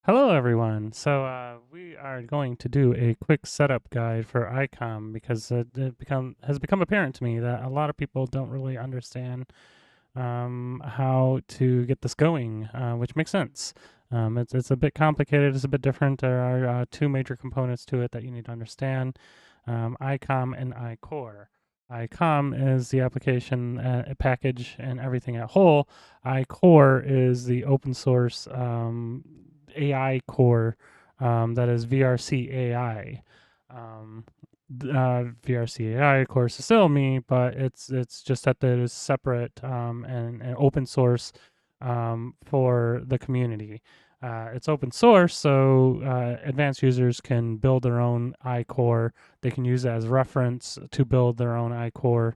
Hello, everyone. We are going to do a quick setup guide for AICom because it has become apparent to me that a lot of people don't really understand how to get this going, which makes sense. It's a bit complicated. It's a bit different. There are two major components to it that you need to understand: AICom and iCore. ICOM is the application package and everything at whole. iCore is the open source AI core that is VRC AI. Um, VRC AI, of course, is still me, but it's just that it is separate and open source for the community. It's open source, so advanced users can build their own iCore. They can use it as reference to build their own iCore.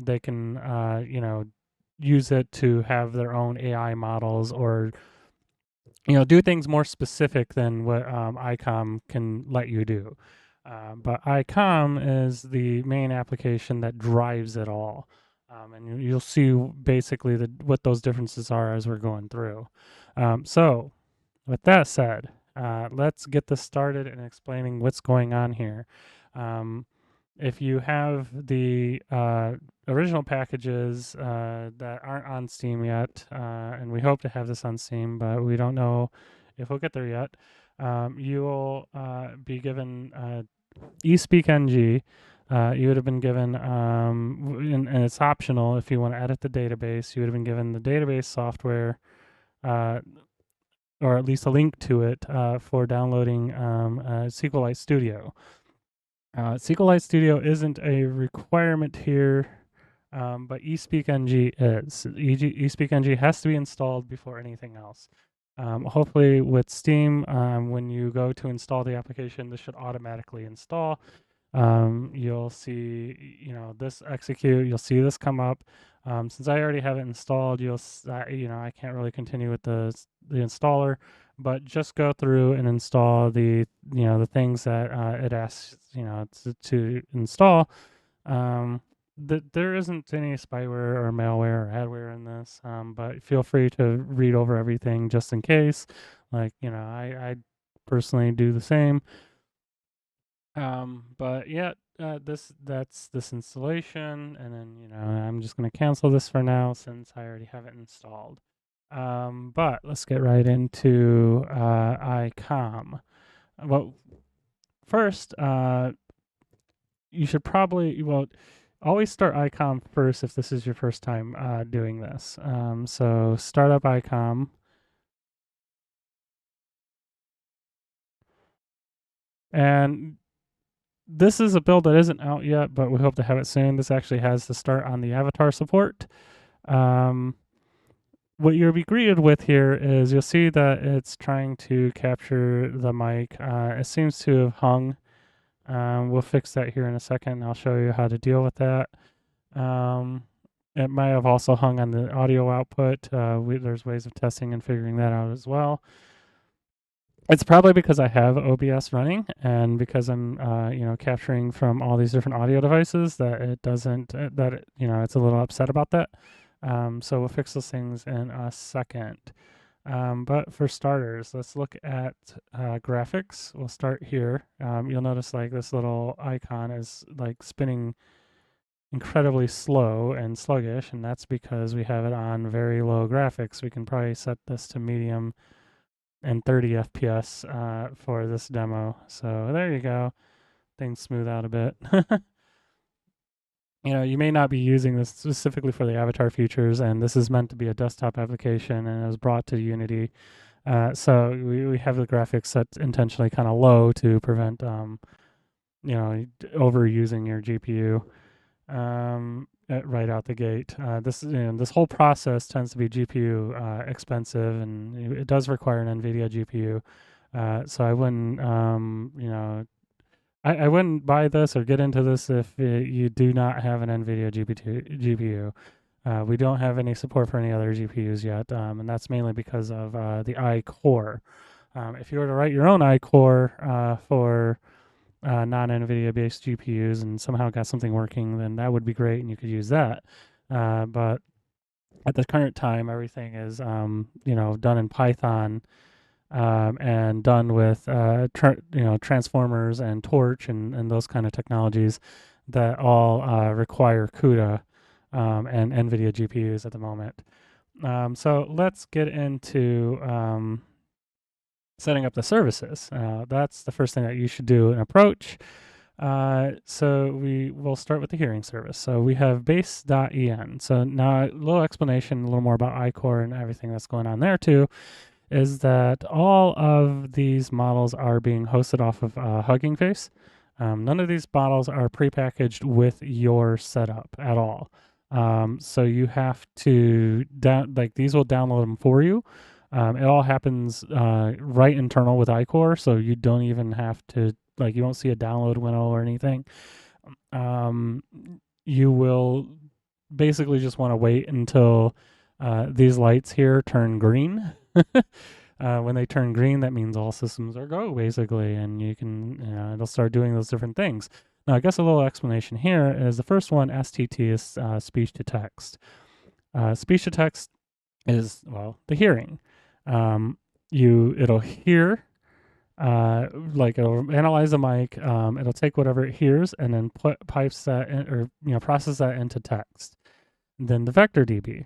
They can, use it to have their own AI models or do things more specific than what ICOM can let you do. But ICOM is the main application that drives it all. And you'll see basically what those differences are as we're going through. So, with that said, let's get this started in explaining what's going on here. Um, if you have the original packages that aren't on Steam yet, and we hope to have this on Steam, but we don't know if we'll get there yet, you will be given eSpeakNG. You would have been given, and it's optional if you want to edit the database, you would have been given the database software, uh, or at least a link to it for downloading SQLite Studio. SQLite Studio isn't a requirement here, but eSpeakNG is. eSpeakNG has to be installed before anything else. Hopefully, with Steam, when you go to install the application, this should automatically install. You'll see, this execute. You'll see this come up. Since I already have it installed, I can't really continue with the installer, but just go through and install the things that it asks, to install. There isn't any spyware or malware or adware in this, but feel free to read over everything just in case. Like, I personally do the same. But yeah, that's this installation, and then I'm just gonna cancel this for now since I already have it installed. But let's get right into ICOM. Well, first, you should probably always start ICOM first if this is your first time doing this. So start up ICOM. And this is a build that isn't out yet, but we hope to have it soon. This actually has to start on the avatar support. Um, what you'll be greeted with here is you'll see that it's trying to capture the mic. It seems to have hung. We'll fix that here in a second. I'll show you how to deal with that. Um, it might have also hung on the audio output. There's ways of testing and figuring that out as well. It's probably because I have OBS running and because I'm, capturing from all these different audio devices that it doesn't, it's a little upset about that. So we'll fix those things in a second. But for starters, let's look at graphics. We'll start here. You'll notice like this little icon is like spinning incredibly slow and sluggish, and that's because we have it on very low graphics. We can probably set this to medium and 30 FPS for this demo. So there you go. Things smooth out a bit. You may not be using this specifically for the avatar features, and this is meant to be a desktop application, and it was brought to Unity. So we have the graphics set intentionally kind of low to prevent, overusing your GPU right out the gate. This whole process tends to be GPU expensive, and it does require an NVIDIA GPU. So I wouldn't, I wouldn't buy this or get into this if you do not have an NVIDIA GPU. We don't have any support for any other GPUs yet, and that's mainly because of the iCore. If you were to write your own iCore for non-NVIDIA based GPUs and somehow got something working, then that would be great and you could use that. But at the current time, everything is, done in Python. and done with transformers and torch and those kind of technologies that all require CUDA and NVIDIA GPUs at the moment. So let's get into setting up the services. That's the first thing that you should do in Approach. So we will start with the hearing service. So we have base.en. So now a little explanation, a little more about iCore and everything that's going on there too, is that all of these models are being hosted off of Hugging Face. None of these models are prepackaged with your setup at all. So you have to these will download them for you. It all happens right internal with iCore, so you don't even have to you won't see a download window or anything. You will basically just want to wait until these lights here turn green. When they turn green, that means all systems are go, basically, and you can, it'll start doing those different things. Now, I guess a little explanation here is the first one, STT, is speech to text. Speech to text is, well, the hearing. It'll hear, it'll analyze the mic, it'll take whatever it hears and then process that into text. Then the vector DB.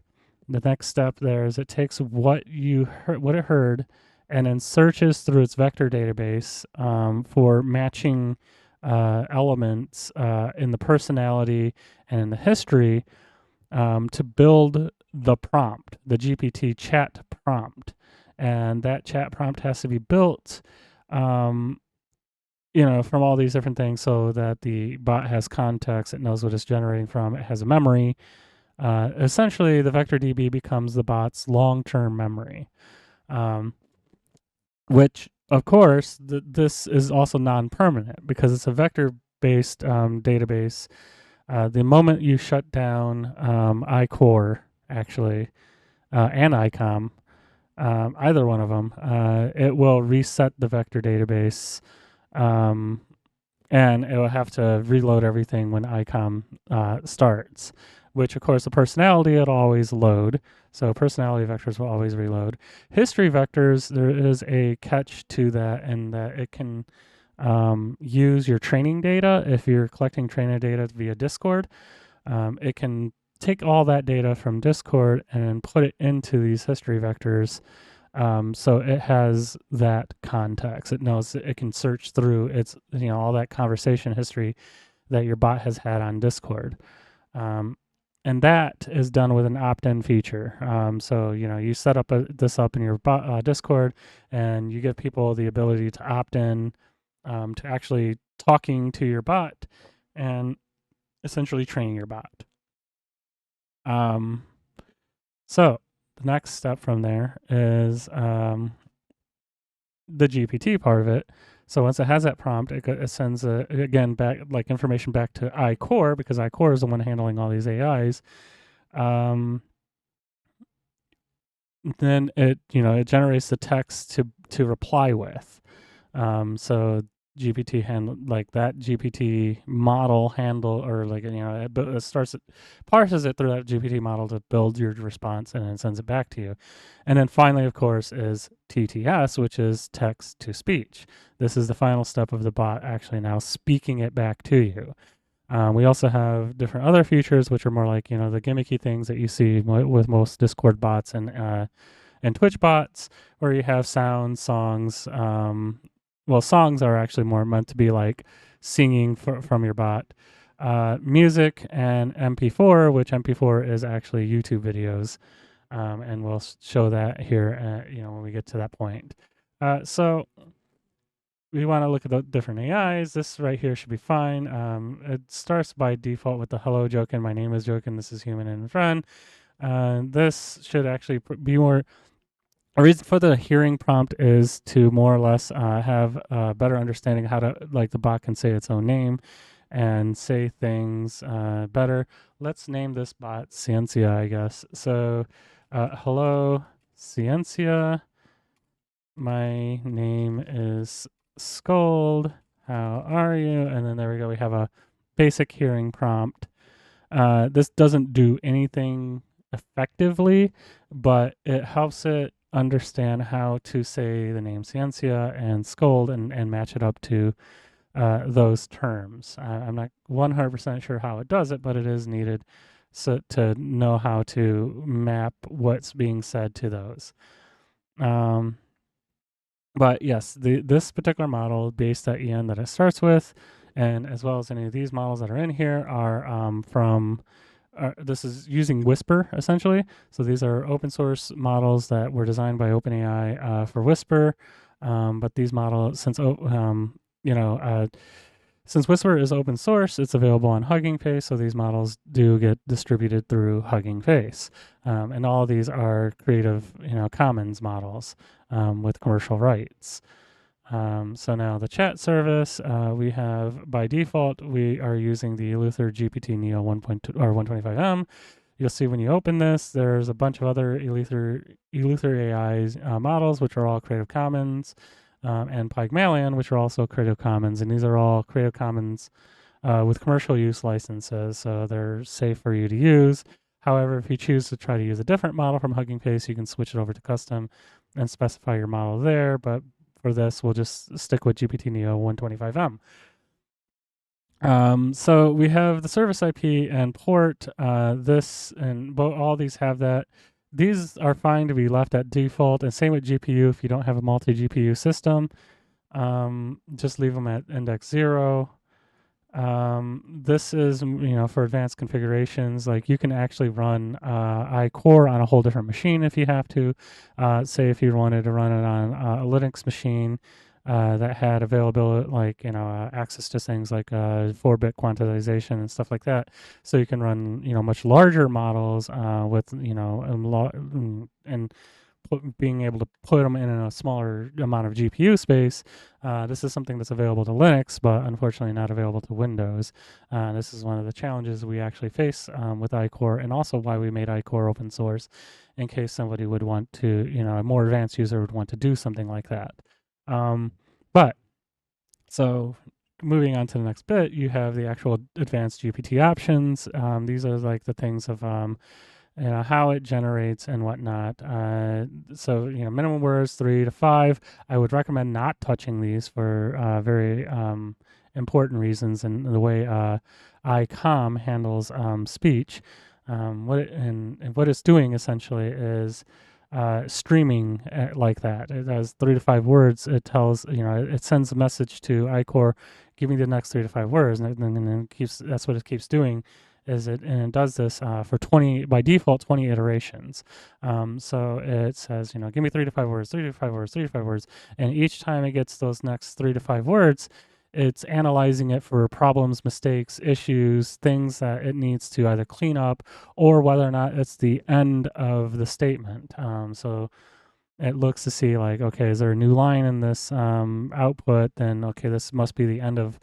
The next step there is it takes what it heard, and then searches through its vector database for matching elements in the personality and in the history to build the prompt, the GPT chat prompt. And that chat prompt has to be built, from all these different things so that the bot has context, it knows what it's generating from, it has a memory. Essentially, the vector DB becomes the bot's long-term memory, which, of course, this is also non-permanent because it's a vector-based database. The moment you shut down iCore, actually, and AICom, either one of them, it will reset the vector database, and it will have to reload everything when AICom starts, which, of course, the personality it'll always load. So personality vectors will always reload. History vectors, there is a catch to that in that it can use your training data. If you're collecting training data via Discord, it can take all that data from Discord and put it into these history vectors. So it has that context. It knows it can search through its, all that conversation history that your bot has had on Discord. And that is done with an opt-in feature. So, you set up this up in your Discord, and you give people the ability to opt in to actually talking to your bot and essentially training your bot. So the next step from there is the GPT part of it. So once it has that prompt, it sends again back information back to iCore, because iCore is the one handling all these AIs. Then it generates the text to reply with. So GPT that GPT model it parses it through that GPT model to build your response, and then sends it back to you. And then finally, of course, is TTS, which is text to speech. This is the final step of the bot actually now speaking it back to you. We also have different other features, which are more like, the gimmicky things that you see with most Discord bots and Twitch bots, where you have sounds, songs. Songs are actually more meant to be like singing from your bot. Music and MP4, which MP4 is actually YouTube videos. And we'll show that here, when we get to that point. So we want to look at the different AIs. This right here should be fine. It starts by default with the hello Jokin, my name is Jokin, this is human and friend. This should actually be more. A reason for the hearing prompt is to more or less have a better understanding how to, the bot can say its own name and say things better. Let's name this bot Ciencia, I guess. So, hello, Ciencia. My name is Scold. How are you? And then there we go. We have a basic hearing prompt. This doesn't do anything effectively, but it helps it understand how to say the name Ciencia and Scold and match it up to those terms. I'm not 100% sure how it does it, but it is needed so to know how to map what's being said to those. Um, but yes, this particular model based at EN that it starts with, and as well as any of these models that are in here, are from this is using Whisper essentially. So these are open source models that were designed by OpenAI for Whisper. But these models, you know, since Whisper is open source, it's available on Hugging Face. So these models do get distributed through Hugging Face, and all of these are Creative, Commons models with commercial rights. So now the chat service, we have by default, we are using the Eleuther GPT Neo 1.2 or 125M. You'll see when you open this, there's a bunch of other Eleuther AI's models, which are all Creative Commons, and Pygmalion, which are also Creative Commons. And these are all Creative Commons with commercial use licenses, so they're safe for you to use. However, if you choose to try to use a different model from Hugging Face, you can switch it over to custom and specify your model there. But for this, we'll just stick with GPT Neo 125M. So we have the service IP and port. This and all these have that. These are fine to be left at default, and same with GPU if you don't have a multi-GPU system. Just leave them at index 0. This is, for advanced configurations, like you can actually run iCore on a whole different machine if you have to. Say if you wanted to run it on a Linux machine that had availability, like, access to things like 4-bit quantization and stuff like that. So you can run, much larger models with, and being able to put them in a smaller amount of GPU space. This is something that's available to Linux, but unfortunately not available to Windows. This is one of the challenges we actually face with iCore, and also why we made iCore open source, in case somebody would want to, a more advanced user would want to do something like that. But so moving on to the next bit, you have the actual advanced GPT options. These are like the things of how it generates and whatnot. So, minimum words 3 to 5. I would recommend not touching these for very important reasons, and the way AICom handles speech. What it's doing essentially is streaming like that. It has 3 to 5 words. It tells, it sends a message to iCore, give me the next 3 to 5 words, and then it keeps. That's what it keeps doing. It does this for 20 by default 20 iterations. So it says, give me 3 to 5 words, 3 to 5 words, 3 to 5 words, and each time it gets those next 3 to 5 words, it's analyzing it for problems, mistakes, issues, things that it needs to either clean up, or whether or not it's the end of the statement. So it looks to see, like, okay, is there a new line in this output? Then okay, this must be the end of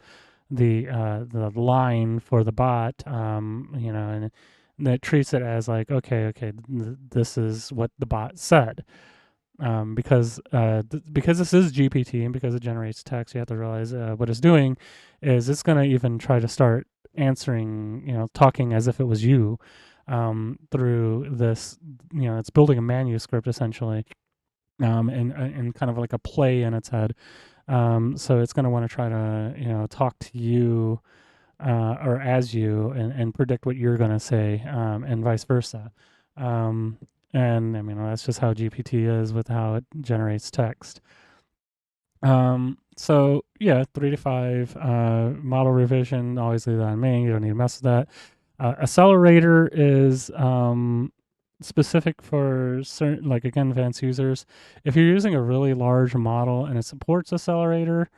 the line for the bot. And it treats it as like, okay, this is what the bot said. Because this is GPT, and because it generates text, you have to realize what it's doing is it's going to even try to start answering, talking as if it was you, through this. It's building a manuscript essentially, and kind of like a play in its head. So it's going to want to try to talk to you or as you, and predict what you're going to say, and vice versa. And I mean, that's just how GPT is with how it generates text. So yeah, 3 to 5 model revision. Always leave that on main. You don't need to mess with that. Accelerator is specific for certain, like, again, advanced users. If you're using a really large model and it supports accelerator,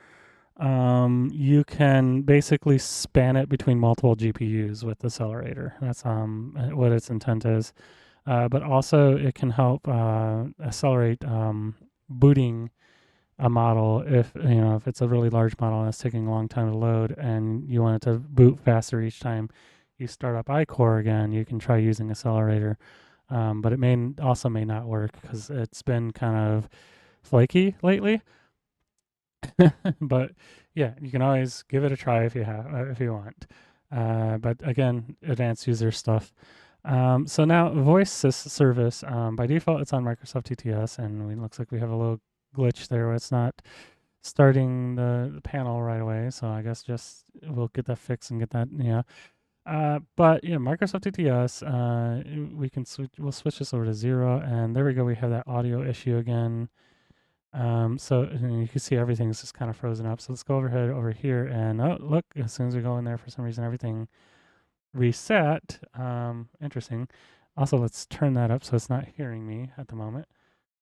you can basically span it between multiple GPUs with accelerator. That's what its intent is. But also it can help accelerate booting a model if it's a really large model and it's taking a long time to load, and you want it to boot faster each time you start up iCore again. You can try using accelerator, but it may not work because it's been kind of flaky lately. But yeah, you can always give it a try if you want. But again, advanced user stuff. So now voice service, by default, it's on Microsoft TTS, and it looks like we have a little glitch there where it's not starting the panel right away. So I guess just we'll get that fixed and get that, yeah. But yeah, Microsoft TTS, we can switch. We'll switch this over to 0, and there we go. We have that audio issue again. So and you can see everything's just kind of frozen up. So let's go overhead over here, and oh look, as soon as we go in there, for some reason everything reset. Interesting. Also, let's turn that up so it's not hearing me at the moment.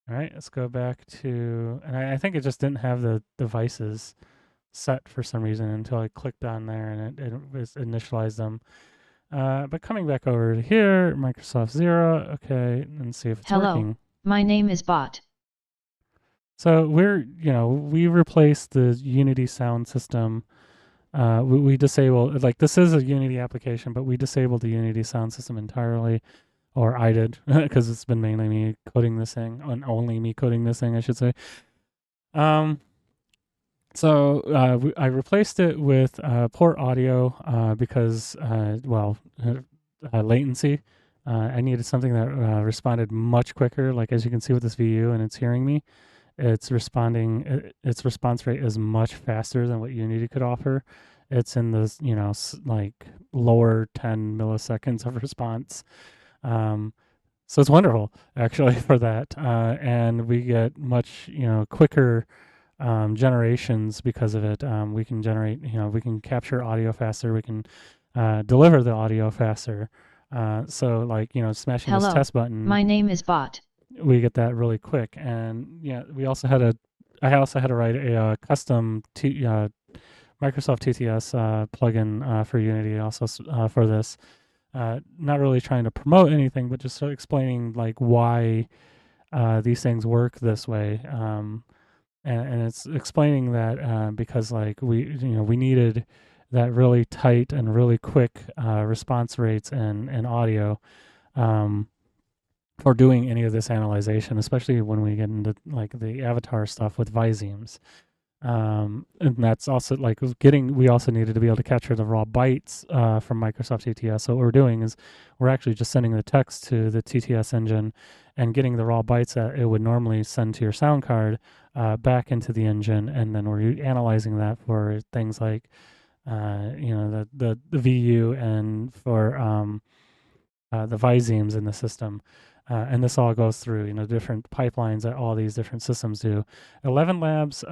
All right, let's go back to, and I think it just didn't have the devices set for some reason until I clicked on there and it was initialized them. But coming back over to here, Microsoft Zero, okay, and see if it's Hello, working. my name is Bot. So we replaced the Unity sound system. We disabled, like this is a Unity application, but we disabled the Unity sound system entirely, or I did, because it's been mainly me coding this thing, and only me coding this thing, I should say. Um, So I replaced it with port audio because, latency. I needed something that responded much quicker. Like as you can see with this VU, and it's hearing me. It's responding. Its response rate is much faster than what Unity could offer. It's in the like lower 10 milliseconds of response. Um, so it's wonderful actually for that, and we get much quicker generations because of it. We can generate, we can capture audio faster. We can deliver the audio faster. So like, smashing this Hello, test button, my name is Bot. we get that really quick. And yeah, I also had to write a custom Microsoft TTS plugin for Unity also for this. Not really trying to promote anything, but just sort of explaining like why these things work this way. And it's explaining that because like we needed that really tight and really quick response rates and audio um, for doing any of this analyzation, especially when we get into like the avatar stuff with Visemes. And that's also like we also needed to be able to capture the raw bytes from Microsoft TTS. So what we're doing is we're actually just sending the text to the TTS engine and getting the raw bytes that it would normally send to your sound card back into the engine, and then we're analyzing that for things like the VU and for the Visemes in the system. And this all goes through, different pipelines that all these different systems do. 11 labs,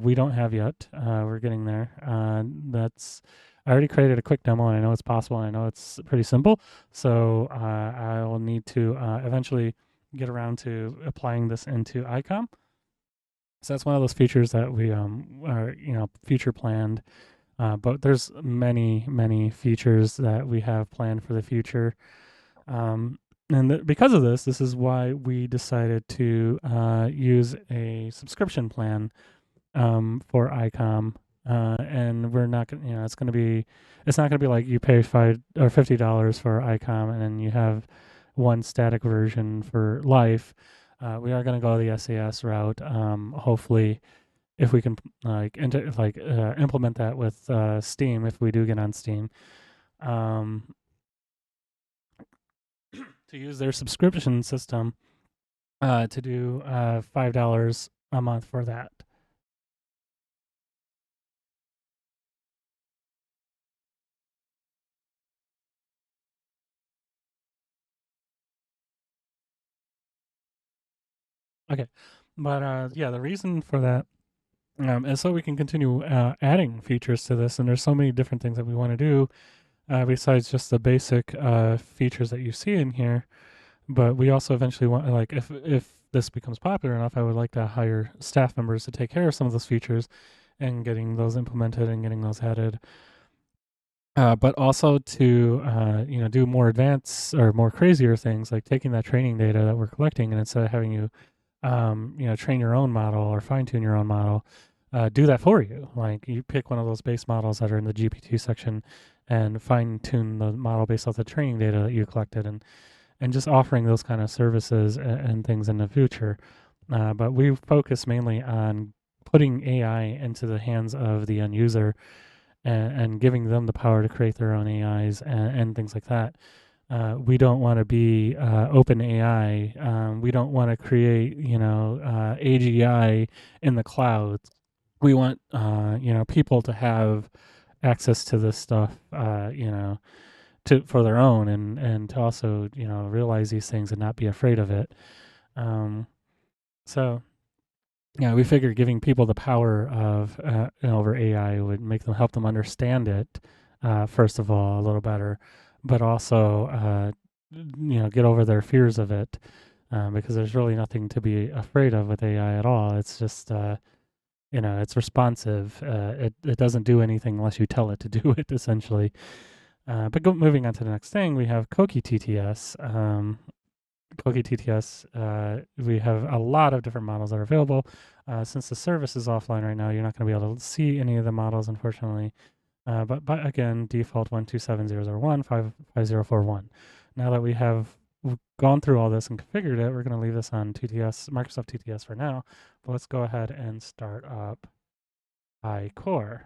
we don't have yet. We're getting there. I already created a quick demo, and I know it's possible, and I know it's pretty simple. So I will need to eventually get around to applying this into AICom. So that's one of those features that we are future planned. But there's many features that we have planned for the future. And because of this is why we decided to use a subscription plan for ICOM. And we're not going to, it's not going to be like you pay $50 for ICOM and then you have one static version for life. We are going to go the SAS route. Hopefully, if we can implement that with Steam, if we do get on Steam. To use their subscription system to do $5 a month for that. Okay, but yeah, the reason for that is so we can continue adding features to this, and there's so many different things that we want to do besides just the basic features that you see in here. But we also eventually want, like, if this becomes popular enough, I would like to hire staff members to take care of some of those features and getting those implemented and getting those added. But also to do more advanced or more crazier things, like taking that training data that we're collecting, and instead of having you train your own model or fine tune your own model, do that for you. Like you pick one of those base models that are in the GPT section and fine tune the model based off the training data that you collected, and just offering those kind of services and things in the future. But we focus mainly on putting AI into the hands of the end user and giving them the power to create their own AIs and things like that. we don't want to be open AI. We don't want to create, AGI in the clouds. We want, people to have access to this stuff, to for their own, and to also, realize these things and not be afraid of it. Um, so yeah, we figured giving people the power of over AI would make them help them understand it, first of all, a little better, but also get over their fears of it, because there's really nothing to be afraid of with AI at all. It's just it's responsive. It doesn't do anything unless you tell it to do it, essentially. Moving on to the next thing, we have Koki TTS. Koki TTS, we have a lot of different models that are available. Since the service is offline right now, you're not going to be able to see any of the models, unfortunately. But again, default 127.0.0.1 Now that we have gone through all this and configured it, we're going to leave this on TTS, Microsoft TTS for now. But let's go ahead and start up iCore.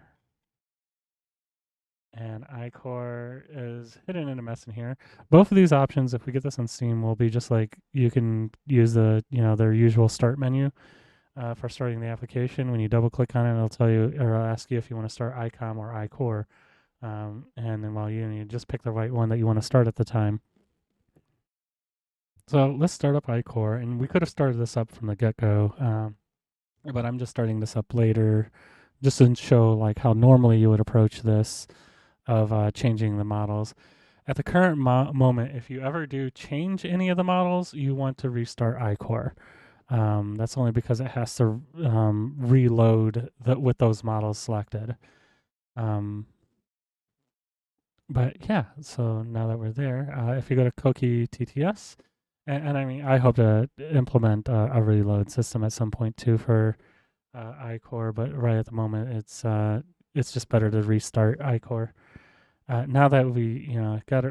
And iCore is hidden in a mess in here. Both of these options, if we get this on Steam, will be just like you can use their usual start menu for starting the application. When you double click on it, it'll tell you or it'll ask you if you want to start ICOM or iCore. And then you just pick the right one that you want to start at the time. So let's start up iCore, and we could have started this up from the get-go, but I'm just starting this up later, just to show like how normally you would approach this of changing the models. At the current moment, if you ever do change any of the models, you want to restart iCore. That's only because it has to reload with those models selected. But yeah, so now that we're there, if you go to Koki TTS, and I mean, I hope to implement a reload system at some point too for iCore, but right at the moment, it's just better to restart iCore. Now that we got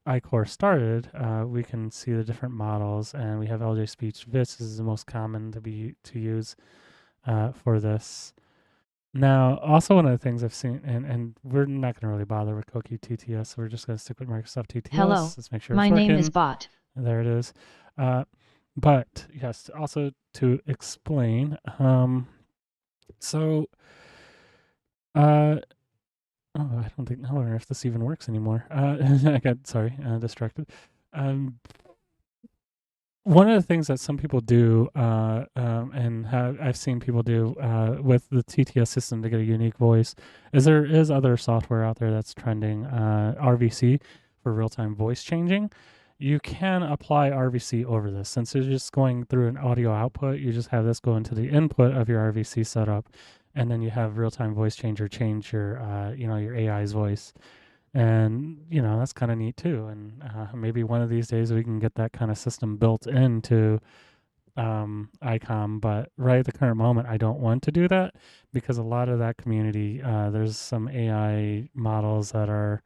iCore started, we can see the different models, and we have LJ Speech. This is the most common to use for this. Now, also one of the things I've seen, and we're not going to really bother with Koki TTS, so we're just going to stick with Microsoft TTS. Hello, Let's make sure it's my name is working. Bot. There it is. But yes, also to explain, so uh, oh, I don't think. I wonder if this even works anymore. I got distracted. Um, One of the things that some people do, and I've seen people do with the TTS system to get a unique voice, is there is other software out there that's trending, RVC for real-time voice changing. You can apply RVC over this. Since you're just going through an audio output, you just have this go into the input of your RVC setup, and then you have real-time voice changer change your AI's voice. And that's kind of neat too. And maybe one of these days we can get that kind of system built into ICOM. But right at the current moment, I don't want to do that because a lot of that community, there's some AI models that are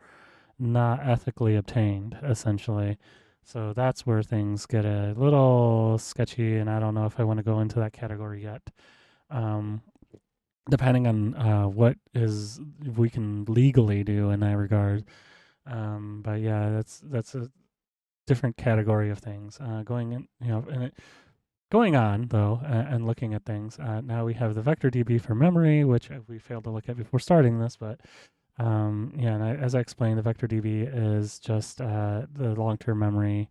not ethically obtained, essentially. So that's where things get a little sketchy, and I don't know if I want to go into that category yet. Um, Depending on what is we can legally do in that regard. But yeah, that's a different category of things. Going on though, and looking at things. Now we have the vector DB for memory, which we failed to look at before starting this, but yeah, and as I explained, the vector DB is just the long-term memory.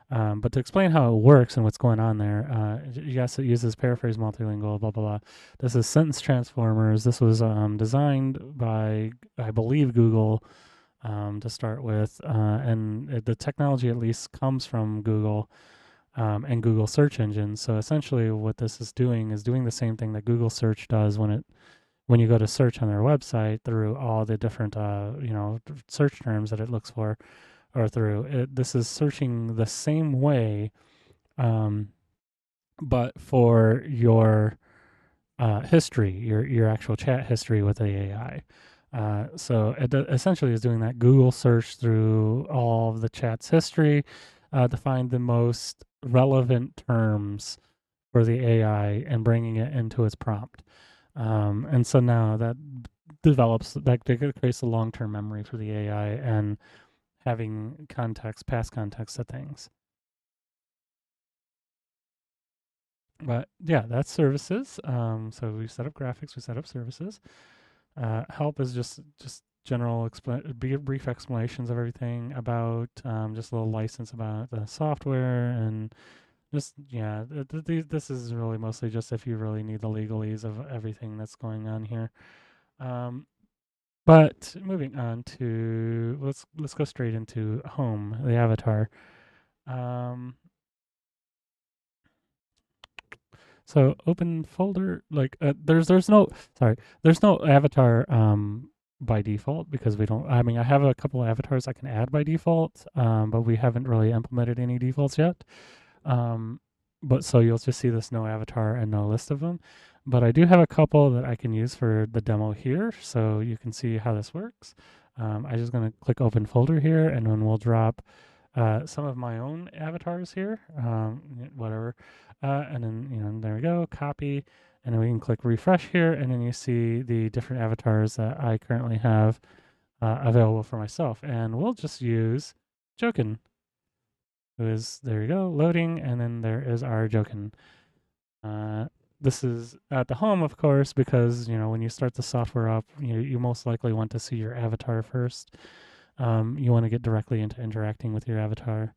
But to explain how it works and what's going on there, yes, it uses paraphrase multilingual, blah, blah, blah. This is sentence transformers. This was designed by, I believe, Google to start with. And the technology at least comes from Google and Google search engines. So essentially what this is doing the same thing that Google search does when you go to search on their website through all the different, search terms that it looks for or through it. This is searching the same way, um, but for your history, your actual chat history with the AI. So it essentially is doing that Google search through all of the chat's history to find the most relevant terms for the AI and bringing it into its prompt. And so now that creates a long-term memory for the AI, and having context, past context to things. But yeah, that's services. So we set up graphics, we set up services. Help is just general brief explanations of everything about just a little license about the software and just yeah. This is really mostly just if you really need the legalese of everything that's going on here. Um, but moving on to let's go straight into home, the avatar. Um, So open folder, like there's no sorry, there's no avatar by default because we don't. I mean, I have a couple of avatars I can add by default, but we haven't really implemented any defaults yet. Um, but so you'll just see this no avatar and no list of them. But I do have a couple that I can use for the demo here, so you can see how this works. I'm just going to click open folder here, and then we'll drop some of my own avatars here, whatever. And then, there we go, copy. And then we can click refresh here, and then you see the different avatars that I currently have available for myself. And we'll just use Jokin, who is, there you go, loading, and then there is our Jokin. This is at the home, of course, because, when you start the software up, you most likely want to see your avatar first. You want to get directly into interacting with your avatar.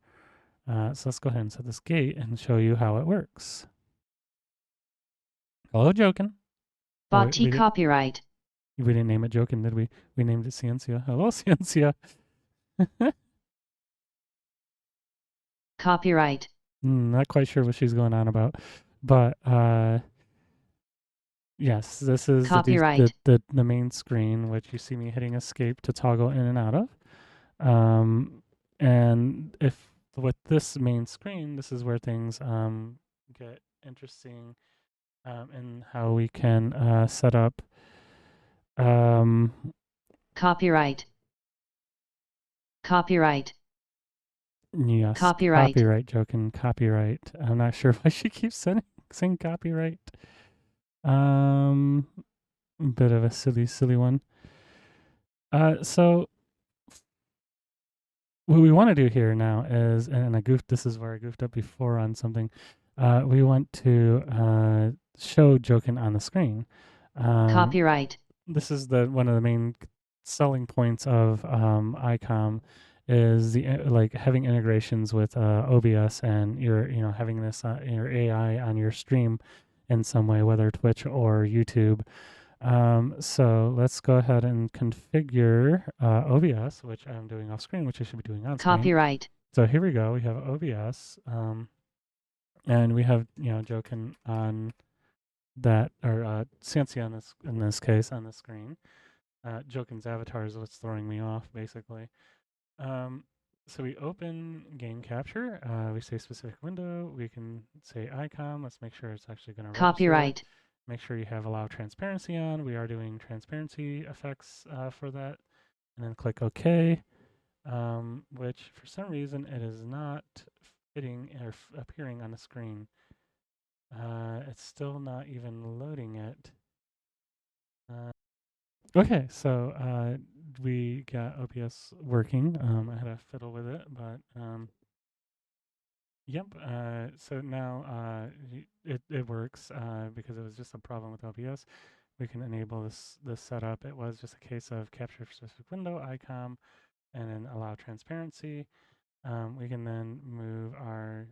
So let's go ahead and set this gate and show you how it works. Hello, Jokin. Oh, Bot T copyright. we didn't name it Jokin, did we? We named it Ciencia. Hello, Ciencia. Copyright. Not quite sure what she's going on about, but yes, this is Copyright. the main screen, which you see me hitting escape to toggle in and out of. And if with this main screen, this is where things get interesting in how we can set up Copyright. Copyright. yes, Copyright. Joking, copyright. I'm not sure why she keeps saying copyright. Bit of a silly one. So what we want to do here now is, and this is where I goofed up before on something. We want to show Jokin on the screen. Copyright. This is one of the main selling points of AICom is the like having integrations with OBS and your having this your AI on your stream in some way, whether Twitch or YouTube. So let's go ahead and configure OBS, which I'm doing off screen, which I should be doing on screen. Copyright. So here we go. We have OBS, and we have Jokin on that, or Ciencia in this case on the screen. Jokin's avatar is what's throwing me off, basically. So we open game capture. We say specific window. We can say AICom. Let's make sure it's actually going to Copyright. Make sure you have allow transparency on. We are doing transparency effects for that. And then click OK, which for some reason it is not fitting or appearing on the screen. It's still not even loading it. Okay, so we got OBS working. I had to fiddle with it, but yep. So now it works because it was just a problem with OBS. We can enable this setup. It was just a case of capture specific window, AICom, and then allow transparency. We can then move our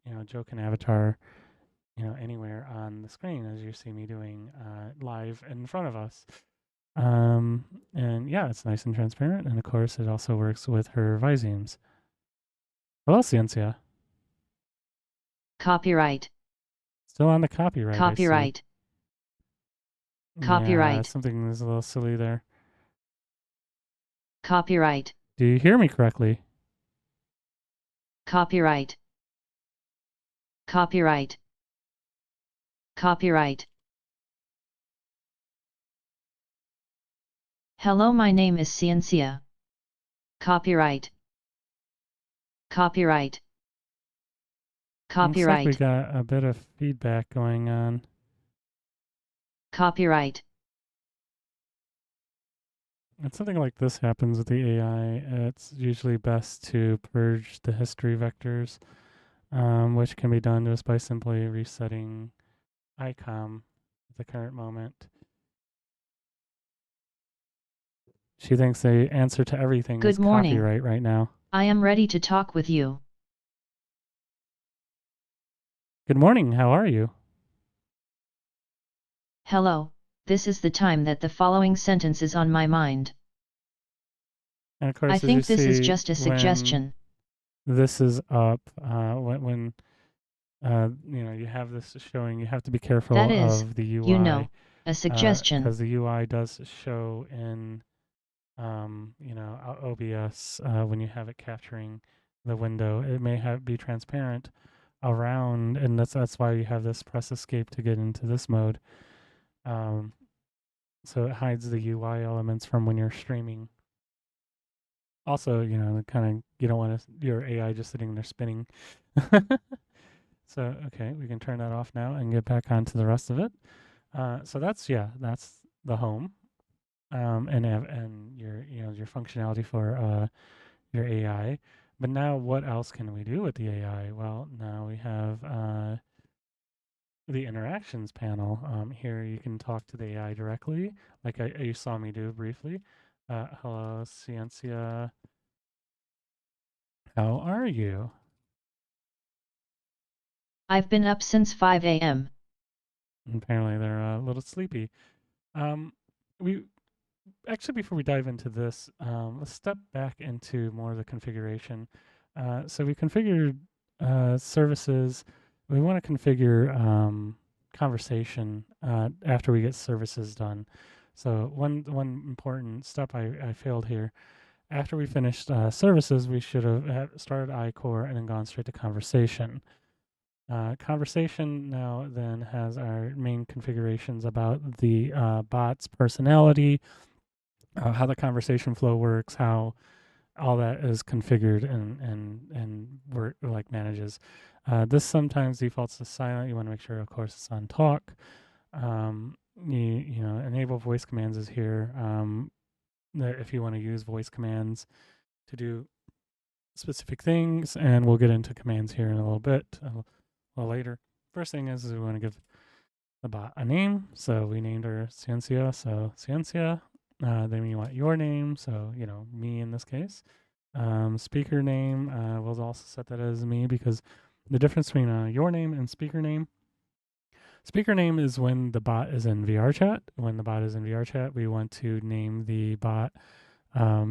Jokin avatar anywhere on the screen, as you see me doing live in front of us. And yeah, it's nice and transparent. And of course, it also works with her Visemes. Hello, Ciencia. Copyright. Still on the copyright. Copyright. Copyright. Yeah, Copyright. something is a little silly there. Copyright. Do you hear me correctly? Copyright. Copyright. Copyright. Hello, my name is Ciencia. Copyright. Copyright. Copyright. Looks like we got a bit of feedback going on. Copyright. When something like this happens with the AI, it's usually best to purge the history vectors, which can be done just by simply resetting ICOM at the current moment. She thinks the answer to everything is Good morning. copyright right now. I am ready to talk with you. Good morning, how are you? Hello, this is the time that the following sentence is on my mind. And of I course, as you think this is see, just a when suggestion. this is up, you have this showing, you have to be That careful is, of the you UI, know, a suggestion. because the UI does show in OBS when you have it capturing the window. It may be transparent around, and that's why you have this press escape to get into this mode. Um, so it hides the UI elements from when you're streaming. Also, kind of you don't want your AI just sitting there spinning. So okay, we can turn that off now and get back onto the rest of it. So that's the home, and your functionality for your AI. But now, what else can we do with the AI? Well, now we have the interactions panel. Here you can talk to the AI directly, like you saw me do briefly. Hello, Ciencia. How are you? I've been up since 5 a.m. Apparently, they're a little sleepy. Um, we actually, before we dive into this, let's step back into more of the configuration. So we configured services. We want to configure conversation after we get services done. So one important step I failed here. After we finished services, we should have started iCore and then gone straight to conversation. Conversation now then has our main configurations about the bot's personality, how the conversation flow works, how all that is configured and work like manages. This sometimes defaults to silent. You want to make sure, of course, it's on talk. Enable voice commands is here. If you want to use voice commands to do specific things, and we'll get into commands here in a little bit, a little later. First thing is we want to give the bot a name. So we named her Ciencia. So Ciencia. Then you want your name. So, me in this case. Speaker name, we'll also set that as me because the difference between your name and speaker name is when the bot is in VR chat. When the bot is in VR chat, we want to name the bot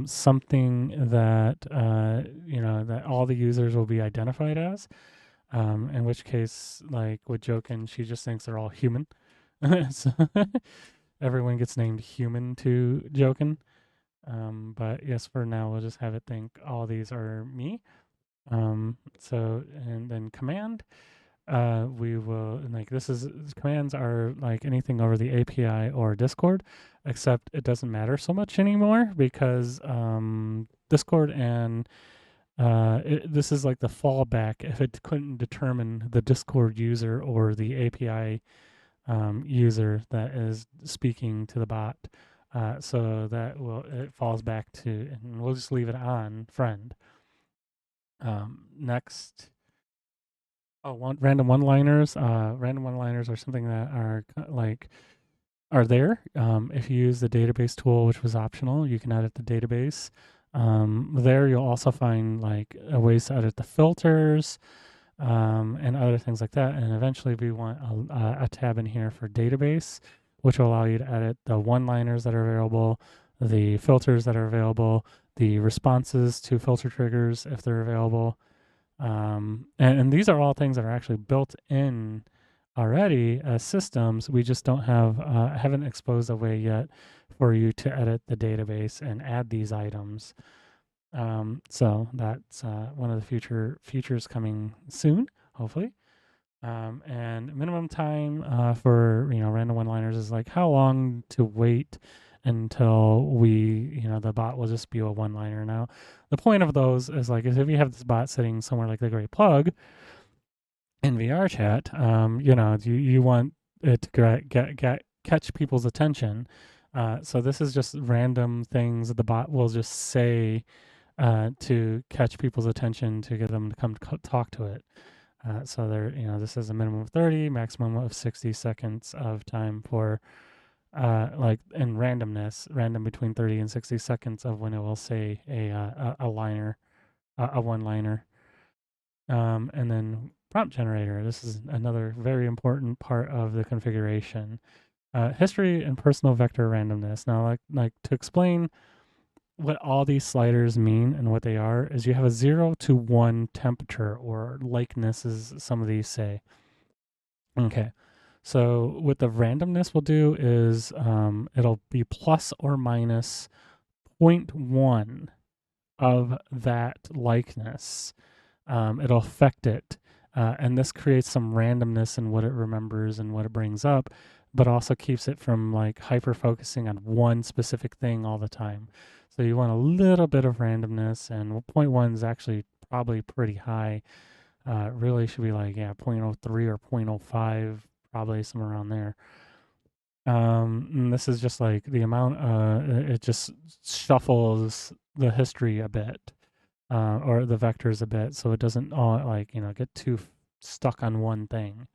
something that all the users will be identified as. In which case, like with Jokin, she just thinks they're all human. So everyone gets named human to Jokin. But yes, for now, we'll just have it think all these are me. And then command, we will, like, commands are like anything over the API or Discord, except it doesn't matter so much anymore because Discord and this is like the fallback if it couldn't determine the Discord user or the API user that is speaking to the bot. So it falls back to, and we'll just leave it on friend. Next, random one-liners. Random one-liners are something that are there. If you use the database tool, which was optional, you can edit the database. There you'll also find like ways to edit the filters and other things like that. And eventually we want a tab in here for database, which will allow you to edit the one-liners that are available, the filters that are available, the responses to filter triggers if they're available. And these are all things that are actually built in already as systems. We just haven't exposed a way yet for you to edit the database and add these items. So that's one of the future features coming soon, hopefully. And minimum time for random one-liners is like how long to wait until the bot will just be a one-liner. Now, the point of those is like if you have this bot sitting somewhere like the Great Plug in VR chat, you want it to catch people's attention. So this is just random things that the bot will just say to catch people's attention to get them to come talk to it. So there, this is a minimum of 30, maximum of 60 seconds of time for like in randomness, random between 30 and 60 seconds of when it will say a liner, a one liner. And then prompt generator. This is another very important part of the configuration. History and personal vector randomness. Now, like to explain what all these sliders mean and what they are is you have a 0 to 1 temperature or likeness, as some of these say. Okay. So what the randomness will do is it'll be plus or minus zero point 0.1 of that likeness. It'll affect it. And this creates some randomness in what it remembers and what it brings up, but also keeps it from like hyper focusing on one specific thing all the time. So you want a little bit of randomness, and zero point 0.1 is actually probably pretty high. Really should be like, yeah, 0.03 or 0.05, probably somewhere around there. And this is just like the amount, it just shuffles the history a bit, or the vectors a bit, so it doesn't all like, get too stuck on one thing.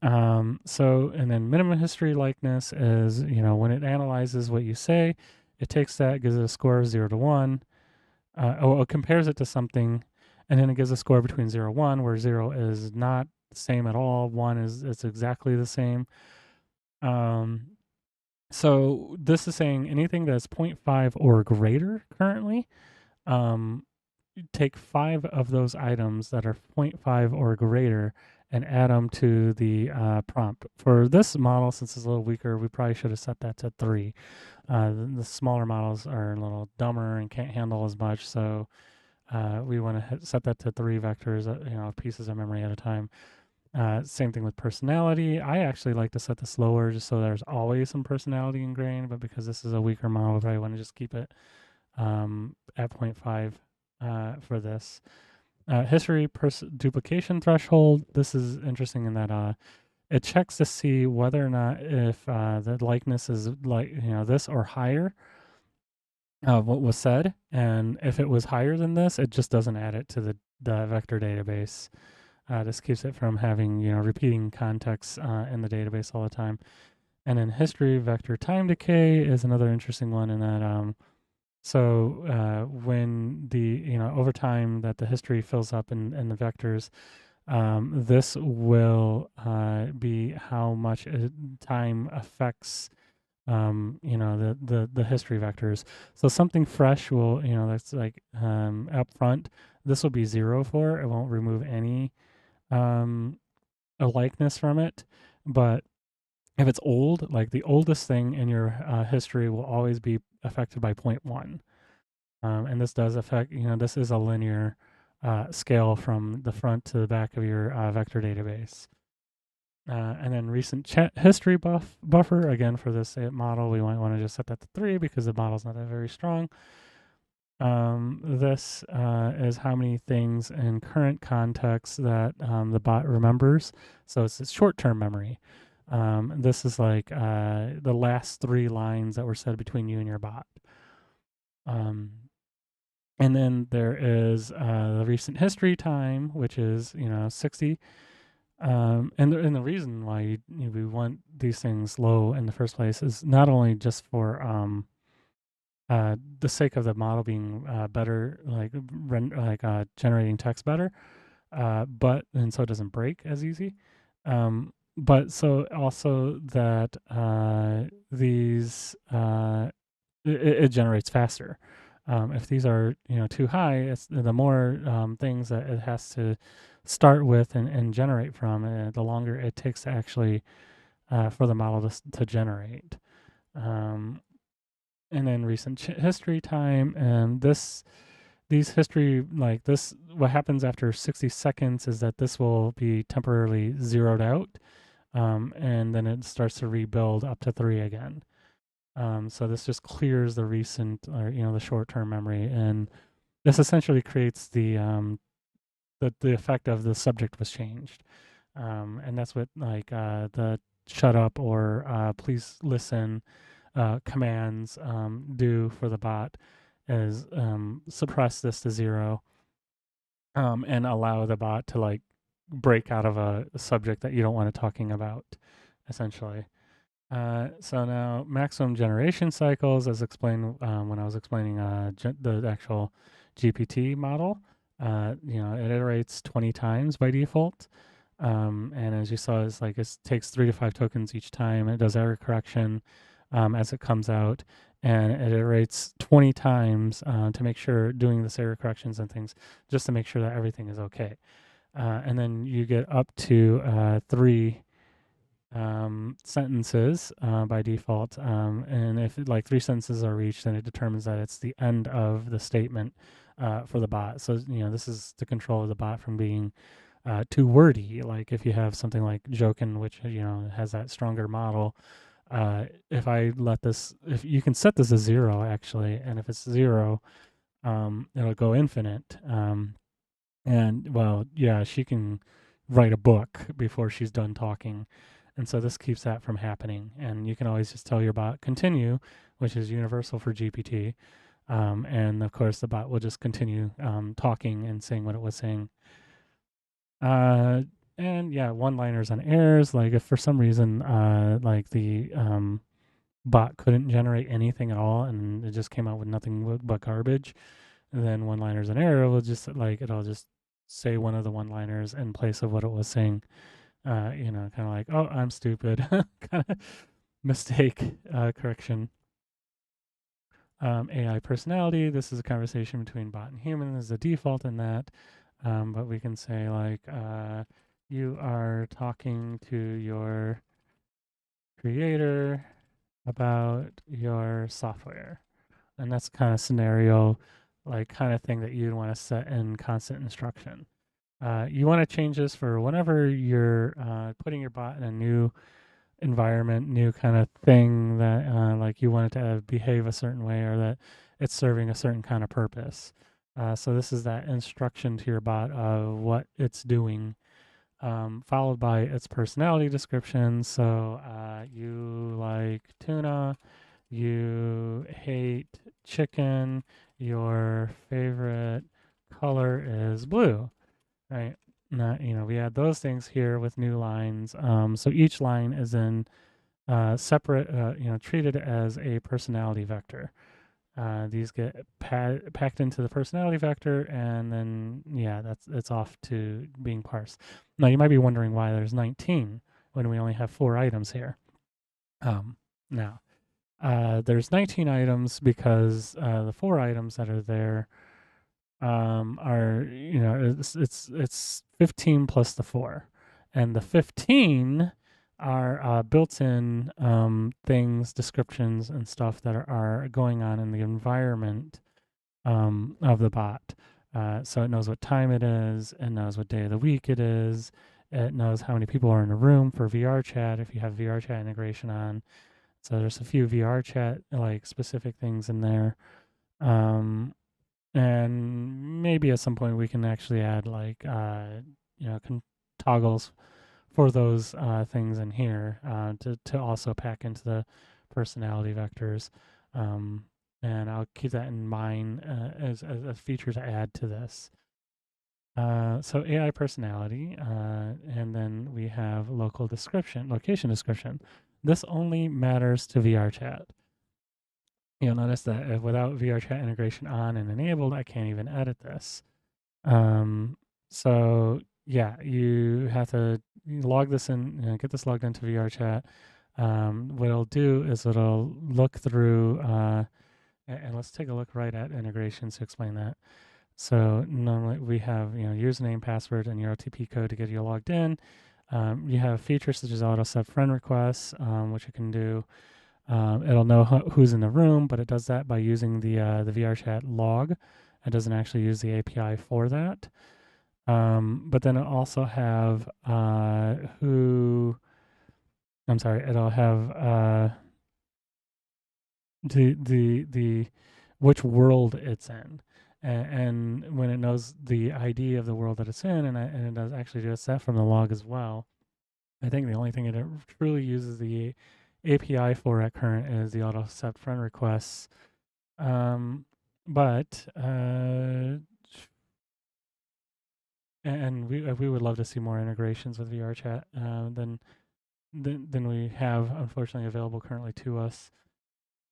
So, and then minimum history likeness is, when it analyzes what you say, it takes that, gives it a score of 0 to 1, or it compares it to something, and then it gives a score between 0 and 1, where 0 is not the same at all, 1 is it's exactly the same. Um, so this is saying anything that's 0.5 or greater currently, um, take 5 of those items that are 0.5 or greater and add them to the prompt. For this model, since it's a little weaker, we probably should have set that to 3. The smaller models are a little dumber and can't handle as much, so we want to set that to 3 vectors, pieces of memory at a time. Same thing with personality. I actually like to set this lower just so there's always some personality ingrained, but because this is a weaker model, we probably want to just keep it at zero point 0.5 for this. History duplication threshold. This is interesting in that it checks to see whether or not if the likeness is like, this or higher of what was said. And if it was higher than this, it just doesn't add it to the vector database. This keeps it from having, repeating context in the database all the time. And then history vector time decay is another interesting one in that when the, over time that the history fills up in the vectors, this will be how much time affects, the history vectors. So something fresh will, that's like up front, this will be 0 for. It won't remove any a likeness from it. But if it's old, like the oldest thing in your history will always be affected by 0.1. And this does affect, this is a linear scale from the front to the back of your vector database. And then recent chat history buffer, again, for this model, we might want to just set that to 3 because the model's not that very strong. This is how many things in current context that the bot remembers. So it's short-term memory. This is like the last 3 lines that were said between you and your bot. And then there is the recent history time, which is 60. And the reason why we want these things low in the first place is not only just for the sake of the model being better, like generating text better, but and so it doesn't break as easy. But so also that these it generates faster. If these are too high, it's the more things that it has to start with and generate from, the longer it takes to actually for the model to generate. And then recent history time, and these history like this, what happens after 60 seconds is that this will be temporarily zeroed out, and then it starts to rebuild up to 3 again. So this just clears the recent, or the short-term memory, and this essentially creates the effect of the subject was changed, and that's what like the shut up or please listen commands do for the bot is suppress this to zero, and allow the bot to like break out of a subject that you don't want it talking about, essentially. So now maximum generation cycles, as explained when I was explaining the actual GPT model. It iterates 20 times by default. And as you saw, it's like it takes 3 to 5 tokens each time. It does error correction as it comes out, and it iterates 20 times to make sure doing this error corrections and things, just to make sure that everything is okay. And then you get up to 3 sentences by default. And if like 3 sentences are reached, then it determines that it's the end of the statement for the bot. So, this is to control the bot from being too wordy. Like if you have something like Jokin, which, has that stronger model, if you can set this as 0 actually, and if it's 0, it'll go infinite. And well, yeah, she can write a book before she's done talking. And so this keeps that from happening. And you can always just tell your bot continue, which is universal for GPT. And of course, the bot will just continue talking and saying what it was saying. And yeah, one-liners on errors. Like if for some reason, like the bot couldn't generate anything at all, and it just came out with nothing but garbage, then one-liners on error will just like it'll just say one of the one-liners in place of what it was saying. Kind of like, oh, I'm stupid, kind of mistake correction. AI personality. This is a conversation between bot and human. Is the default in that. But we can say like you are talking to your creator about your software, and that's kind of scenario, like kind of thing that you'd want to set in constant instruction. You want to change this for whenever you're putting your bot in a new environment, new kind of thing that like you want it to behave a certain way or that it's serving a certain kind of purpose. So this is that instruction to your bot of what it's doing, followed by its personality description. So you like tuna, you hate chicken, your favorite color is blue, right? Now, we add those things here with new lines. So each line is in separate, treated as a personality vector. These get packed into the personality vector, and then yeah, it's off to being parsed. Now you might be wondering why there's 19 when we only have 4 items here. Now there's 19 items because the 4 items that are there are it's 15 plus the 4, and the 15 are built-in things, descriptions, and stuff that are going on in the environment of the bot. So it knows what time it is, it knows what day of the week it is, it knows how many people are in a room for VR chat if you have VR chat integration on. So there's a few VR chat like specific things in there. And maybe at some point we can actually add like toggles for those things in here to also pack into the personality vectors. And I'll keep that in mind as a feature to add to this. So AI personality, and then we have location description. This only matters to VR chat. You'll notice that without VR chat integration on and enabled, I can't even edit this. So yeah, you have to log this in, get this logged into VR chat. What it'll do is it'll look through, and let's take a look right at integrations to explain that. So normally we have, username, password, and your OTP code to get you logged in. You have features such as auto set friend requests, which you can do. It'll know who's in the room, but it does that by using the VR chat log. It doesn't actually use the API for that. But then it'll also have it'll have the which world it's in. And when it knows the ID of the world that it's in, and it does actually do a set from the log as well. I think the only thing it truly uses the API for at current is the auto accept friend requests. Um, but and we would love to see more integrations with VRChat than we have unfortunately available currently to us.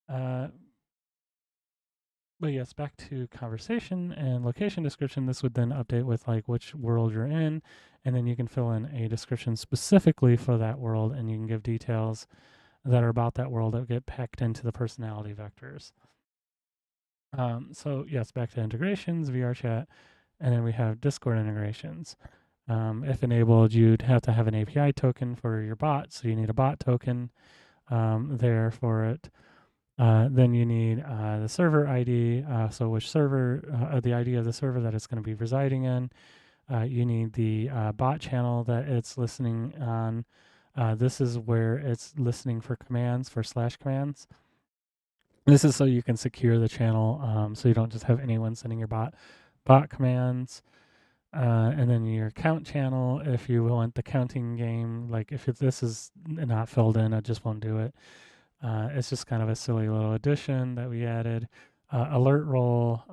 Uh, but yes, back to conversation and location description. This would then update with like which world you're in, and then you can fill in a description specifically for that world, and you can give details that are about that world that get packed into the personality vectors. So yes, back to integrations, VRChat, and then we have Discord integrations. If enabled, you'd have to have an API token for your bot, so you need a bot token there for it. Then you need the server ID, so which server, the ID of the server that it's going to be residing in. You need the bot channel that it's listening on. This is where it's listening for commands, for slash commands. This is so you can secure the channel, so you don't just have anyone sending your bot commands. And then your count channel, if you want the counting game, like if this is not filled in, I just won't do it. It's just kind of a silly little addition that we added. Alert role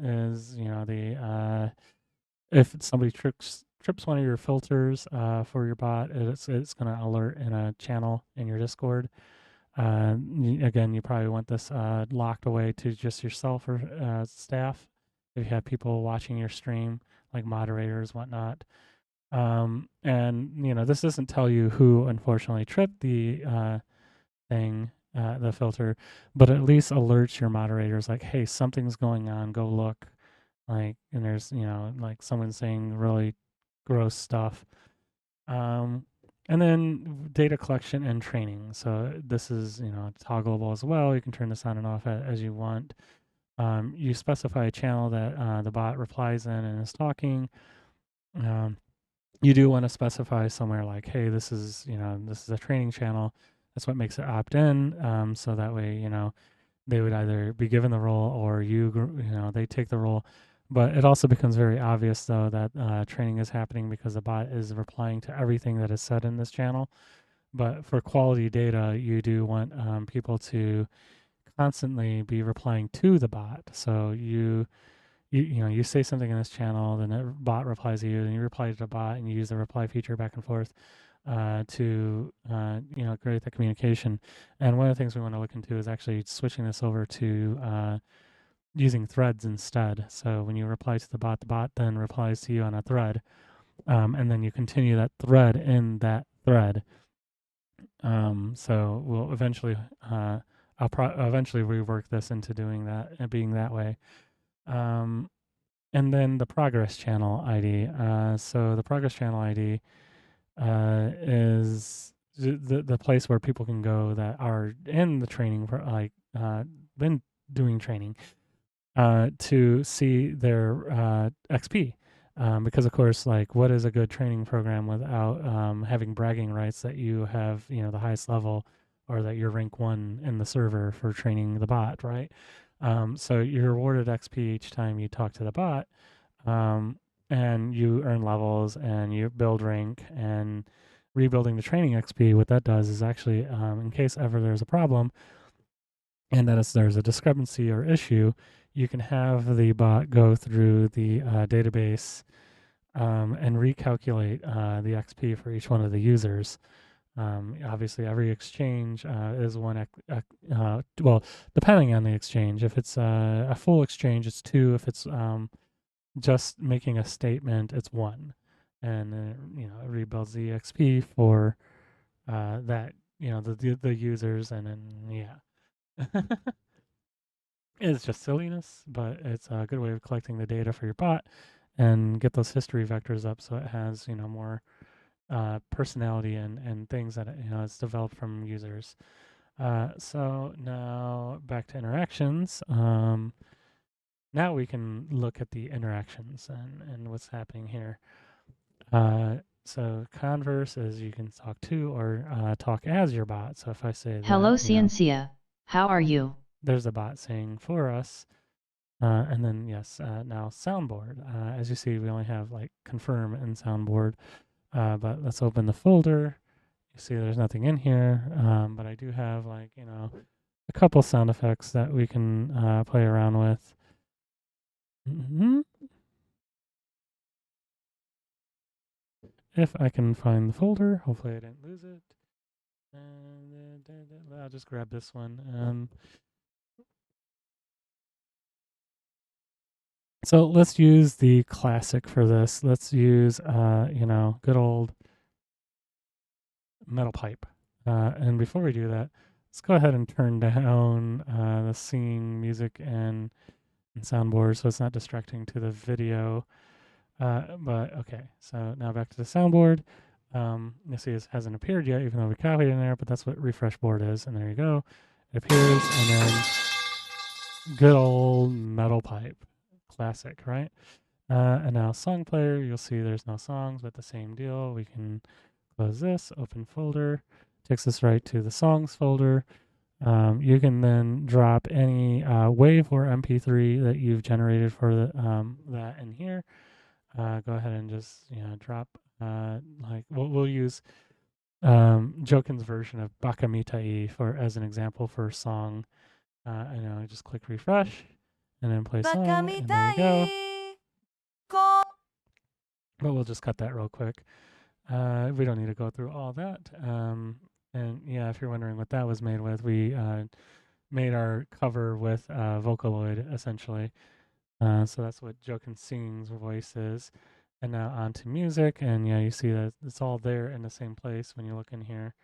is, the if somebody trips one of your filters for your bot, it's going to alert in a channel in your Discord. Again, you probably want this locked away to just yourself or staff. If you have people watching your stream, like moderators, whatnot. And this doesn't tell you who unfortunately tripped the thing, the filter, but at least alerts your moderators like, hey, something's going on. Go look. Like, and there's like someone saying really gross stuff. Um, and then data collection and training. So this is toggleable as well. You can turn this on and off as you want. You specify a channel that the bot replies in and is talking. Um, you do want to specify somewhere like, hey, this is a training channel. That's what makes it opt in. So that way, they would either be given the role or they take the role. But it also becomes very obvious, though, that training is happening because the bot is replying to everything that is said in this channel. But for quality data, you do want people to constantly be replying to the bot. So you say something in this channel, then the bot replies to you, then you reply to the bot, and you use the reply feature back and forth to create that communication. And one of the things we want to look into is actually switching this over to using threads instead. So when you reply to the bot then replies to you on a thread, and then you continue that thread in that thread. So we'll eventually, eventually rework this into doing that and being that way. And then the progress channel ID. So the progress channel ID is the place where people can go that are in the training, been doing training, to see their XP. Because of course, like, what is a good training program without having bragging rights that you have, the highest level, or that you're rank 1 in the server for training the bot, right? So you're rewarded XP each time you talk to the bot, and you earn levels and you build rank. And rebuilding the training XP, what that does is actually, in case ever there's a problem and that there's a discrepancy or issue, you can have the bot go through the database and recalculate the XP for each one of the users. Obviously, every exchange is one. Well, depending on the exchange, if it's a full exchange, it's 2. If it's just making a statement, it's 1. And it rebuilds the XP for that the users, and then it's just silliness, but it's a good way of collecting the data for your bot and get those history vectors up so it has more personality and things that it's developed from users. So now back to interactions. Now we can look at the interactions and what's happening here. So converse is you can talk to or talk as your bot. So if I say Hello that, Ciencia, how are you? there's a bot saying for us. And then yes, now soundboard. As you see, we only have like confirm and soundboard. But let's open the folder. You see there's nothing in here, but I do have like, a couple sound effects that we can play around with. Hmm. If I can find the folder, hopefully I didn't lose it. And I'll just grab this one. So let's use the classic for this. Let's use, good old metal pipe. And before we do that, let's go ahead and turn down the singing music and soundboard so it's not distracting to the video. But okay, so now back to the soundboard. You'll see it hasn't appeared yet, even though we copied it in there, but that's what refresh board is. And there you go. It appears, and then good old metal pipe. Classic, right? And now song player, you'll see there's no songs, but the same deal. We can close this, open folder, takes us right to the songs folder. You can then drop any WAV or MP3 that you've generated for that in here. Go ahead and just drop like we'll use Jokin's version of Bakamitai for as an example for a song. Just click refresh and then play song, and there you go. But we'll just cut that real quick. We don't need to go through all that. And yeah, if you're wondering what that was made with, we made our cover with Vocaloid essentially. So that's what Jokin Singing's voice is. And now on to music, and yeah, you see that it's all there in the same place when you look in here.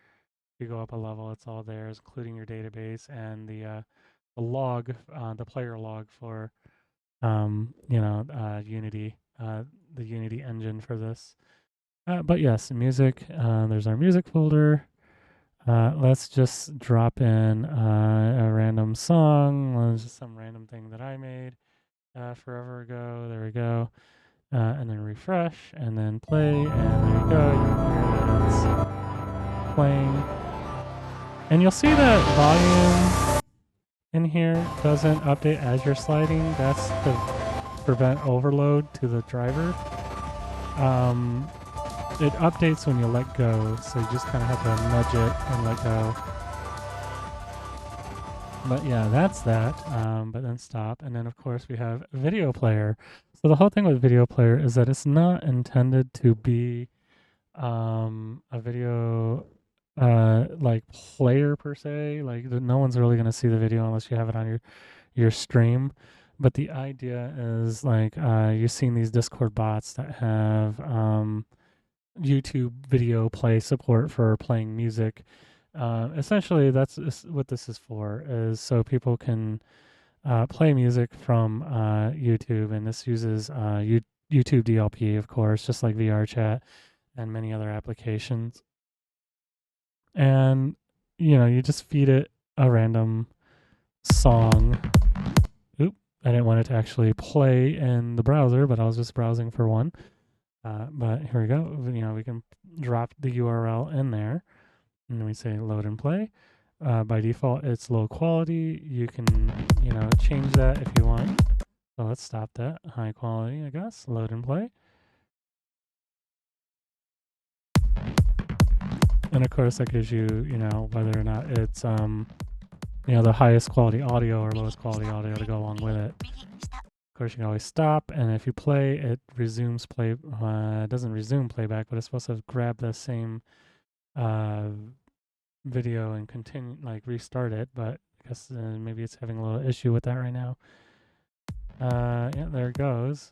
If you go up a level, it's all there, including your database and the log, the player log for Unity, the Unity engine for this. But yes, music. There's our music folder. Let's just drop in a random song. Just some random thing that I made forever ago. There we go. And then refresh, and then play, and there you go. You can hear that it's playing. And you'll see that volume in here doesn't update as you're sliding. That's to prevent overload to the driver. It updates when you let go, so you just kind of have to nudge it and let go. But yeah, that's that. But then stop. And then, of course, we have video player. So the whole thing with video player is that it's not intended to be a video like player per se. Like no one's really going to see the video unless you have it on your stream. But the idea is like you've seen these Discord bots that have YouTube video play support for playing music. Essentially, that's what this is for, is so people can play music from YouTube, and this uses YouTube DLP, of course, just like VR chat and many other applications. And you just feed it a random song. Oop, I didn't want it to actually play in the browser, but I was just browsing for one. But here we go. We can drop the URL in there, and then we say load and play. By default, it's low quality. You can, change that if you want. So let's stop that. High quality, I guess. Load and play. And of course, that gives you, whether or not it's, the highest quality audio or lowest quality audio to go along with it. Of course, you can always stop, and if you play, it resumes play. It doesn't resume playback, but it's supposed to grab the same video and continue, like restart it. But I guess maybe it's having a little issue with that right now. Yeah, there it goes.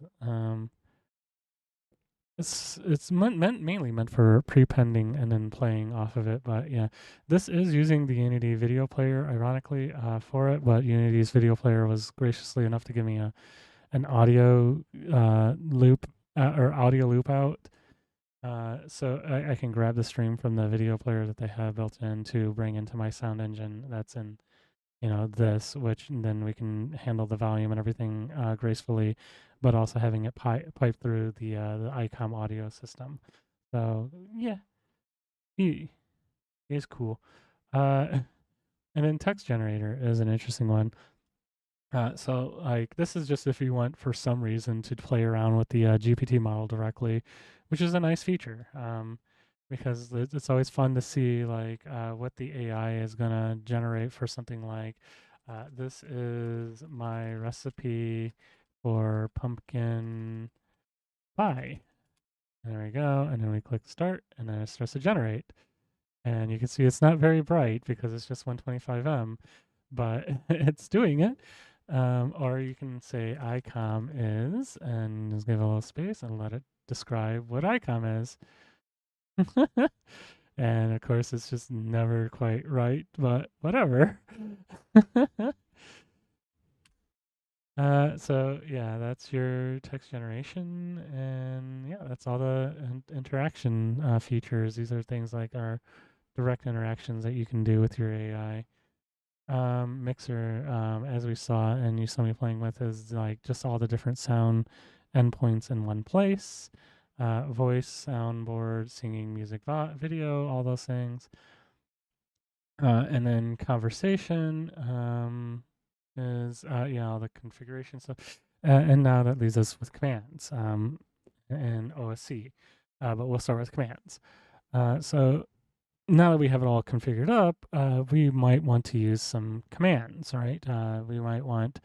It's mainly meant for pre-pending and then playing off of it. But yeah, this is using the Unity video player, ironically, for it. But Unity's video player was graciously enough to give me an audio loop or audio loop out. So I can grab the stream from the video player that they have built in to bring into my sound engine that's in, this, which then we can handle the volume and everything gracefully, but also having it pipe through the AICom audio system. So yeah, he is cool. And then text generator is an interesting one. So like this is just if you want for some reason to play around with the GPT model directly, which is a nice feature. because it's always fun to see like what the AI is gonna generate for something like this is my recipe for pumpkin pie. There we go, and then we click start, and then it starts to generate. And you can see it's not very bright because it's just 125M, but it's doing it. Or you can say ICOM is, and just give it a little space and let it describe what ICOM is. And of course, it's just never quite right, but whatever. So yeah, that's your text generation, and yeah, that's all the interaction features. These are things like our direct interactions that you can do with your AI. Mixer, as we saw and you saw me playing with, is like just all the different sound endpoints in one place. Voice, soundboard, singing, music, video, all those things. And then conversation is yeah, all the configuration stuff. And now that leaves us with commands and OSC. But we'll start with commands. So now that we have it all configured up, we might want to use some commands, right? We might want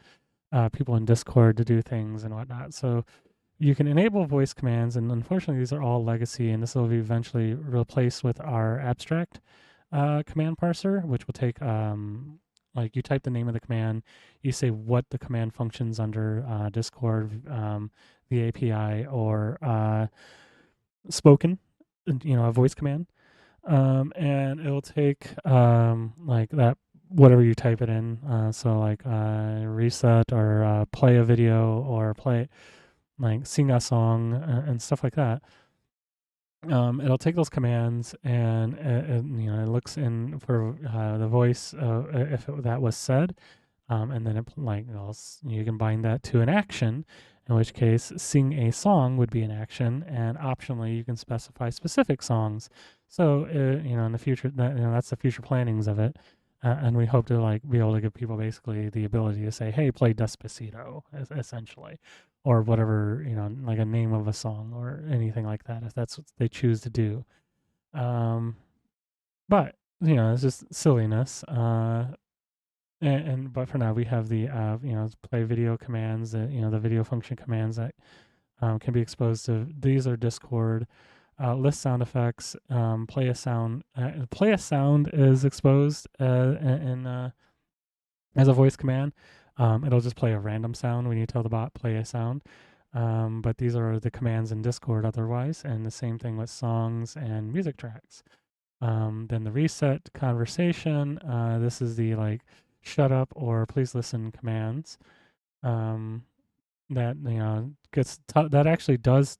people in Discord to do things and whatnot. So you can enable voice commands, and unfortunately, these are all legacy, and this will be eventually replaced with our abstract command parser, which will take like you type the name of the command, you say what the command functions under Discord, the API, or spoken, a voice command, and it'll take like that whatever you type it in. So like reset or play a video or play like sing a song and stuff like that. It'll take those commands and it looks in for the voice if that was said, and then you can bind that to an action, in which case sing a song would be an action, and optionally you can specify specific songs. So in the future, that's the future plannings of it, and we hope to like be able to give people basically the ability to say, "Hey, play Despacito," essentially, or whatever like a name of a song or anything like that, if that's what they choose to do. Um, but it's just silliness. And but for now we have the play video commands that the video function commands that can be exposed to. These are Discord. List sound effects. Play a sound. Play a sound is exposed as a voice command. It'll just play a random sound when you tell the bot play a sound. But these are the commands in Discord otherwise, and the same thing with songs and music tracks. Then the reset conversation. This is the like shut up or please listen commands. Um, that that actually does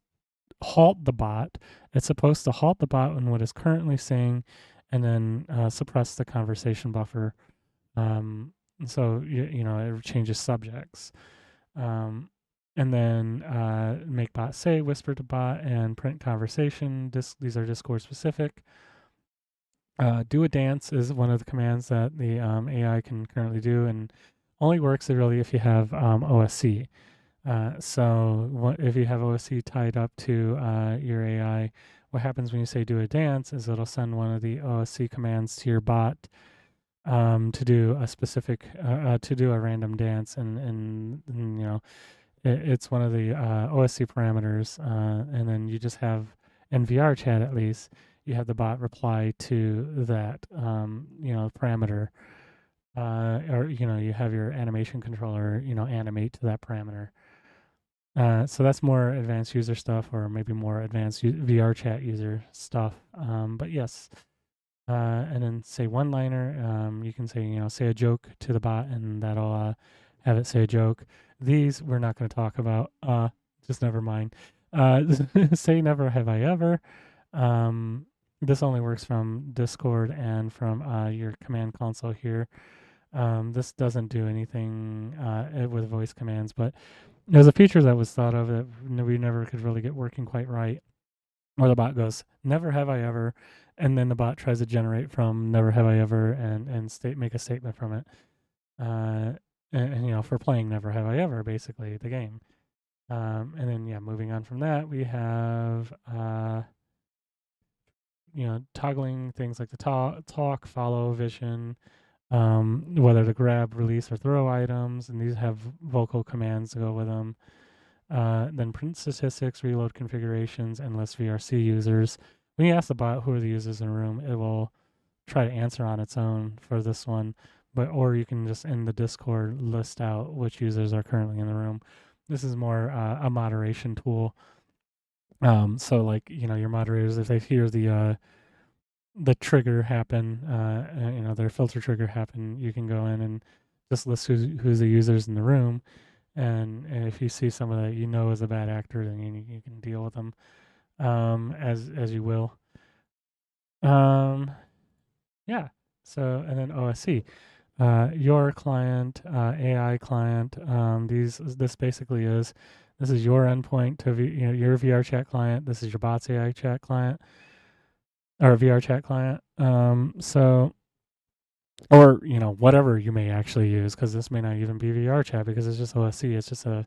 halt the bot. It's supposed to halt the bot when what is currently saying, and then suppress the conversation buffer. So it changes subjects. And then make bot say, whisper to bot, and print conversation. These are Discord specific. Do a dance is one of the commands that the AI can currently do, and only works really if you have OSC. So if you have OSC tied up to your AI, what happens when you say do a dance is it'll send one of the OSC commands to your bot to do a specific to do a random dance, and it's one of the OSC parameters, and then you just have in VR chat at least you have the bot reply to that parameter, or you have your animation controller animate to that parameter. So that's more advanced user stuff, or maybe more advanced VR chat user stuff. But yes, and then say one liner. You can say say a joke to the bot, and that'll have it say a joke. These we're not going to talk about. Just never mind. Say never have I ever. This only works from Discord and from your command console here. This doesn't do anything with voice commands, but there's a feature that was thought of that we never could really get working quite right, where the bot goes, "Never have I ever," and then the bot tries to generate from "Never have I ever" and make a statement from it. And for playing "Never have I ever," basically the game. And then moving on from that, we have toggling things like the talk, follow, vision, whether to grab, release, or throw items, and these have vocal commands to go with them. Then print statistics, reload configurations, and list VRC users. When you ask the bot who are the users in a room, it will try to answer on its own for this one. But or you can just in the Discord list out which users are currently in the room. This is more a moderation tool. So like your moderators, if they hear the trigger happen, their filter trigger happen, you can go in and just list who's the users in the room. And if you see someone that you know is a bad actor, then you can deal with them as you will. Yeah. So and then OSC, your client, AI client. This basically is this is your endpoint to your VR chat client. This is your bot's AI chat client or VR chat client. Or whatever you may actually use, because this may not even be VR chat because it's just OSC. It's just a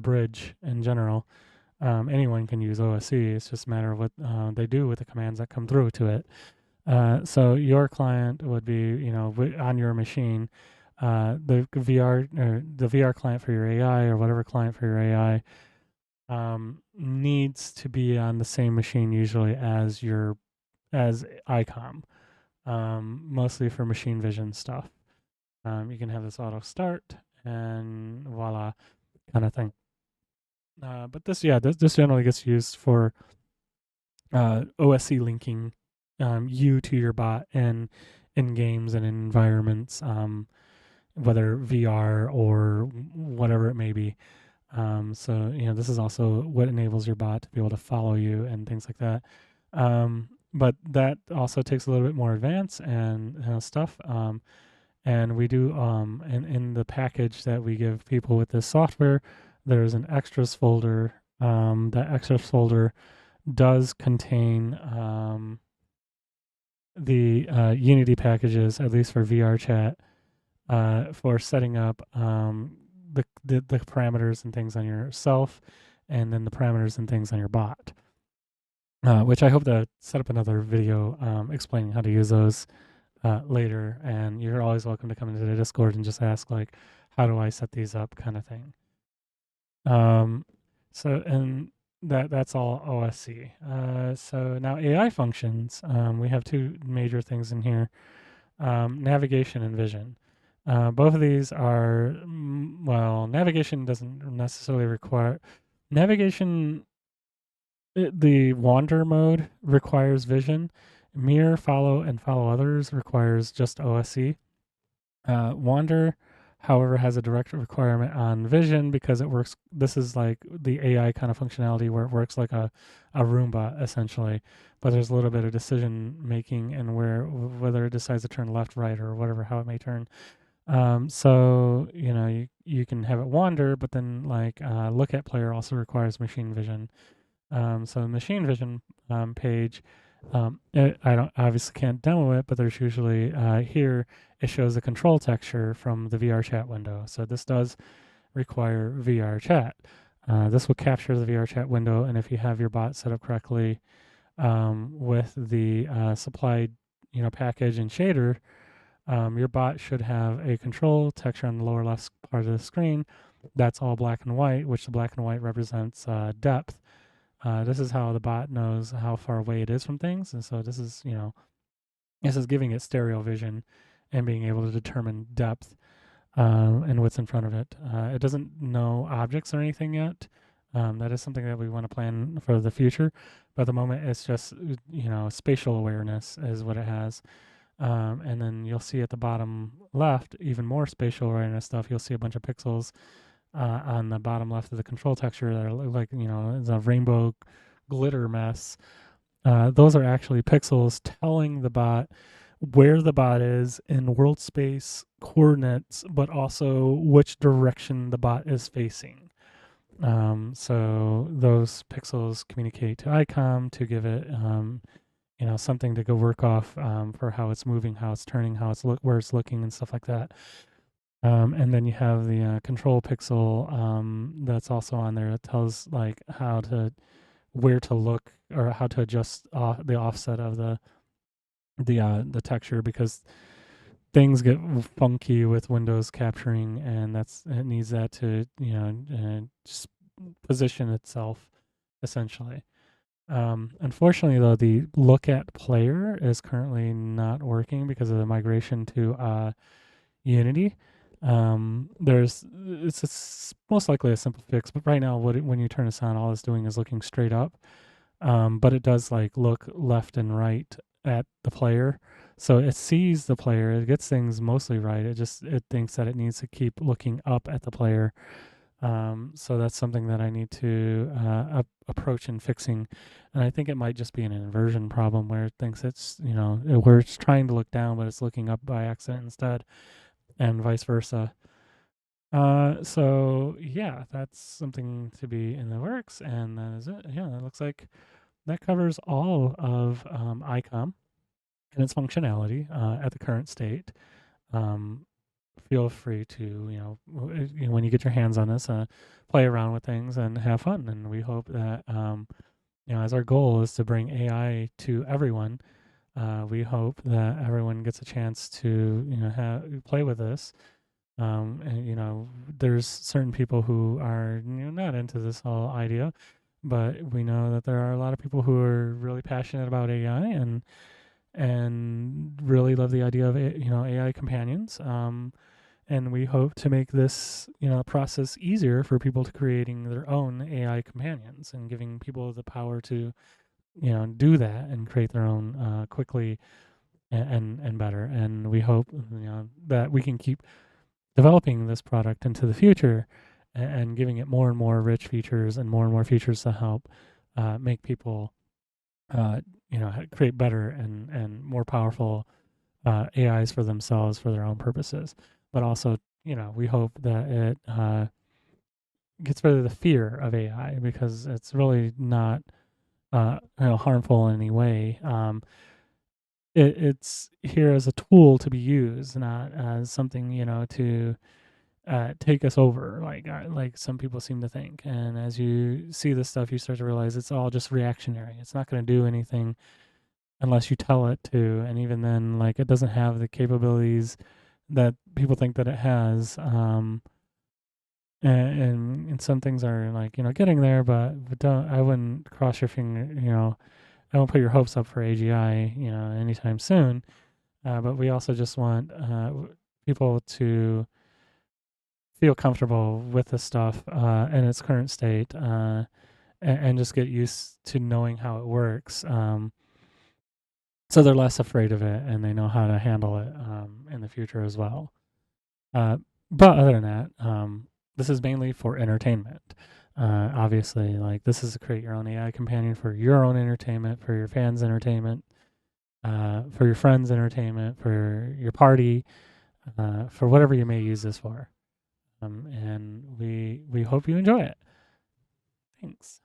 bridge in general. Anyone can use OSC. It's just a matter of what they do with the commands that come through to it. So your client would be on your machine. The VR client for your AI or whatever client for your AI needs to be on the same machine usually as ICOM, mostly for machine vision stuff. You can have this auto start and voila, kind of thing. But this generally gets used for OSC linking you to your bot in games and in environments, whether VR or whatever it may be. So this is also what enables your bot to be able to follow you and things like that. But that also takes a little bit more advance and stuff. And we do in the package that we give people with this software, there's an extras folder. That extras folder does contain the Unity packages, at least for VR chat, for setting up the parameters and things on yourself, and then the parameters and things on your bot. Which I hope to set up another video explaining how to use those later. And you're always welcome to come into the Discord and just ask like, how do I set these up, kind of thing. And that's all OSC. So now AI functions. We have two major things in here: navigation and vision. Both of these are navigation doesn't necessarily require navigation. The wander mode requires vision. Mirror, follow, and follow others requires just OSC. Wander, however, has a direct requirement on vision because it works. This is like the AI kind of functionality where it works like a Roomba essentially, but there's a little bit of decision making and whether it decides to turn left, right, or whatever, how it may turn. So you can have it wander, but then like look at player also requires machine vision. So the machine vision page, I don't obviously can't demo it, but there's usually here it shows the control texture from the VR chat window. So this does require VR chat. This will capture the VR chat window, and if you have your bot set up correctly with the supplied package and shader, your bot should have a control texture on the lower left part of the screen. That's all black and white, which the black and white represents depth. This is how the bot knows how far away it is from things, and so this is giving it stereo vision and being able to determine depth and what's in front of it. It doesn't know objects or anything yet. That is something that we want to plan for the future, but at the moment it's just spatial awareness is what it has. And then you'll see at the bottom left even more spatial awareness stuff. You'll see a bunch of pixels on the bottom left of the control texture that are like it's a rainbow glitter mess. Those are actually pixels telling the bot where the bot is in world space coordinates, but also which direction the bot is facing. So those pixels communicate to ICOM to give it something to go work off for how it's moving, how it's turning, where it's looking, and stuff like that. And then you have the control pixel that's also on there. It tells like where to look or how to adjust the offset of the texture, because things get funky with Windows capturing, and it needs that to just position itself essentially. Unfortunately, though, the look at player is currently not working because of the migration to Unity. There's it's most likely a simple fix, but right now, when you turn this on, all it's doing is looking straight up. But it does like look left and right at the player, so it sees the player. It gets things mostly right. It thinks that it needs to keep looking up at the player. So that's something that I need to approach in fixing, and I think it might just be an inversion problem where it thinks where it's trying to look down, but it's looking up by accident instead, and vice versa. So yeah, that's something to be in the works, and that is it. Yeah, it looks like that covers all of ICOM and its functionality at the current state. Um, Feel free to, when you get your hands on this, play around with things and have fun. And we hope that, as our goal is to bring AI to everyone, we hope that everyone gets a chance to, play with this. And there's certain people who are not into this whole idea, but we know that there are a lot of people who are really passionate about AI and really love the idea of AI companions. And we hope to make this process easier for people to creating their own AI companions and giving people the power to do that and create their own quickly and better. And we hope that we can keep developing this product into the future and giving it more and more rich features and more features to help make people create better and more powerful AIs for themselves for their own purposes. But also, we hope that it gets rid of the fear of AI, because it's really not harmful in any way. It's here as a tool to be used, not as something to take us over, like some people seem to think. And as you see this stuff, you start to realize it's all just reactionary. It's not going to do anything unless you tell it to, and even then, like, it doesn't have the capabilities that people think that it has. And some things are like getting there, but don't I wouldn't cross your finger. I won't put your hopes up for AGI anytime soon. But we also just want people to feel comfortable with the stuff in its current state, and just get used to knowing how it works. So they're less afraid of it and they know how to handle it in the future as well. Uh, but other than that, this is mainly for entertainment. Obviously, like, this is to create your own AI companion for your own entertainment, for your fans' entertainment, for your friends' entertainment, for your party, for whatever you may use this for. And we hope you enjoy it. Thanks.